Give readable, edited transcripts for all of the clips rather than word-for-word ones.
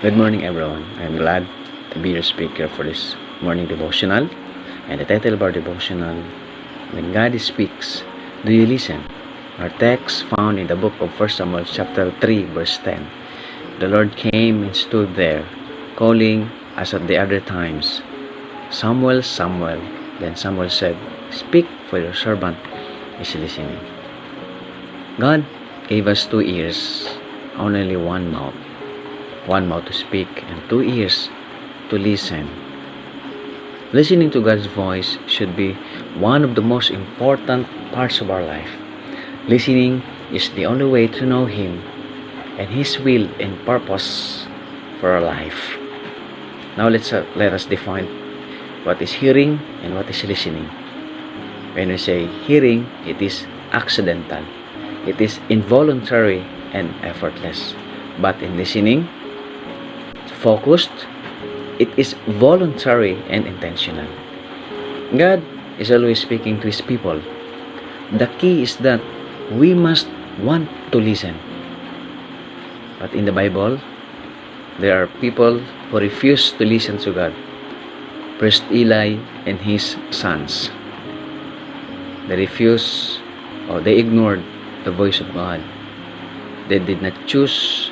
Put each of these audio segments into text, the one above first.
Good morning, everyone. I'm glad to be your speaker for this morning devotional. And the title of our devotional, When God Speaks, Do You Listen? Our text found in the book of 1 Samuel chapter 3, verse 10. The Lord came and stood there, calling as at the other times, Samuel, Samuel. Then Samuel said, Speak, for your servant is listening. God gave us 2 ears, only one mouth. One mouth to speak and 2 ears to listen. Listening to God's voice should be one of the most important parts of our life. Listening is the only way to know Him and His will and purpose for our life. Now let us define what is hearing and what is listening. When we say hearing, it is accidental. It is involuntary and effortless. But in listening, focused, it is voluntary and intentional. God is always speaking to His people. The key is that we must want to listen. But in the Bible, there are people who refuse to listen to God. First Eli and his sons. They refused or they ignored the voice of God. They did not choose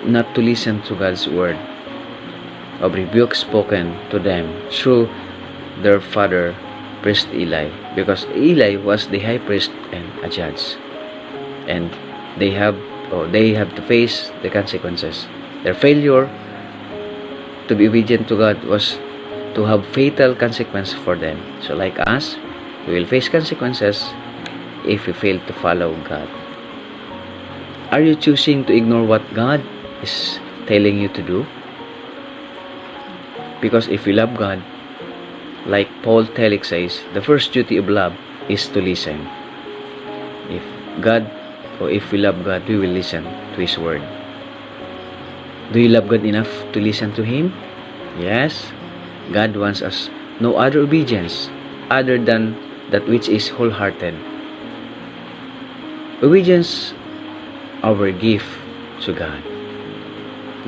not to listen to God's word of rebuke spoken to them through their father, priest Eli, because Eli was the high priest and a judge, and they have to face the consequences. Their failure to be obedient to God was to have fatal consequences for them. So like us, we will face consequences if we fail to follow God. Are you choosing to ignore what God is telling you to do? Because if we love God, like Paul Tillich says, the first duty of love is to listen. If we love God, we will listen to His word. Do you love God enough to listen to Him? Yes. God wants us no other obedience other than that which is wholehearted. Obedience, our gift to God.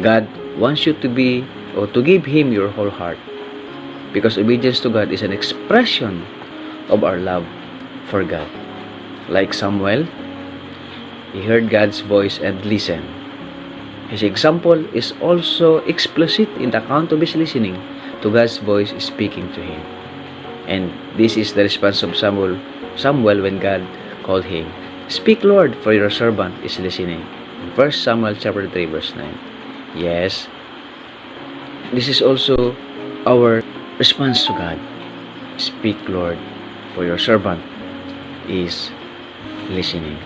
God wants you to give Him your whole heart, because obedience to God is an expression of our love for God. Like Samuel, he heard God's voice and listened. His example is also explicit in the account of his listening to God's voice speaking to him. And this is the response of Samuel when God called him. Speak, Lord, for your servant is listening. In 1 Samuel chapter 3, verse 9. Yes, this is also our response to God. Speak, Lord, for your servant is listening.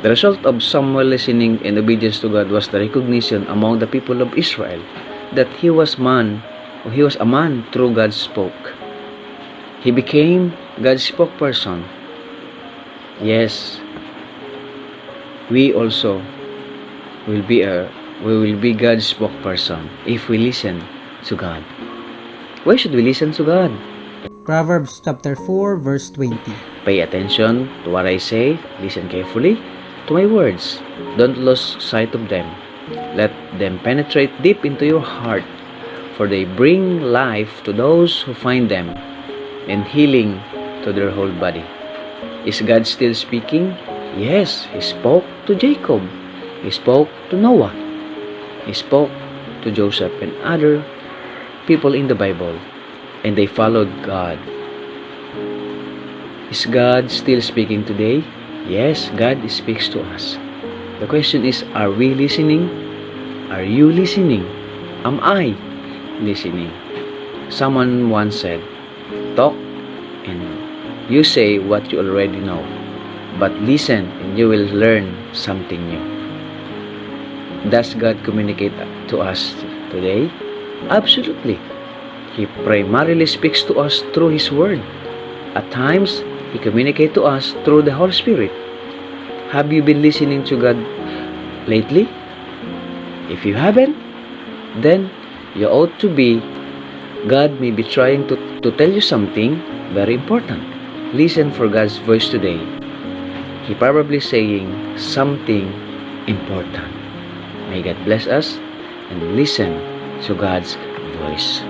The result of Samuel listening and obedience to God was the recognition among the people of Israel that he was a man through God spoke. He became God's spokesperson. Yes, we also will be God's spokesperson if we listen to God. Why should we listen to God? Proverbs chapter 4 verse 20. Pay attention to what I say. Listen carefully to my words. Don't lose sight of them. Let them penetrate deep into your heart, for they bring life to those who find them and healing to their whole body. Is God still speaking? Yes, He spoke to Jacob. He spoke to Noah. He spoke to Joseph and other people in the Bible, and they followed God. Is God still speaking today? Yes, God speaks to us. The question is, are we listening? Are you listening? Am I listening? Someone once said, talk and you say what you already know, but listen and you will learn something new. Does God communicate to us today? Absolutely. He primarily speaks to us through His Word. At times, He communicates to us through the Holy Spirit. Have you been listening to God lately? If you haven't, then you ought to be. God may be trying to tell you something very important. Listen for God's voice today. He probably saying something important. May God bless us and listen to God's voice.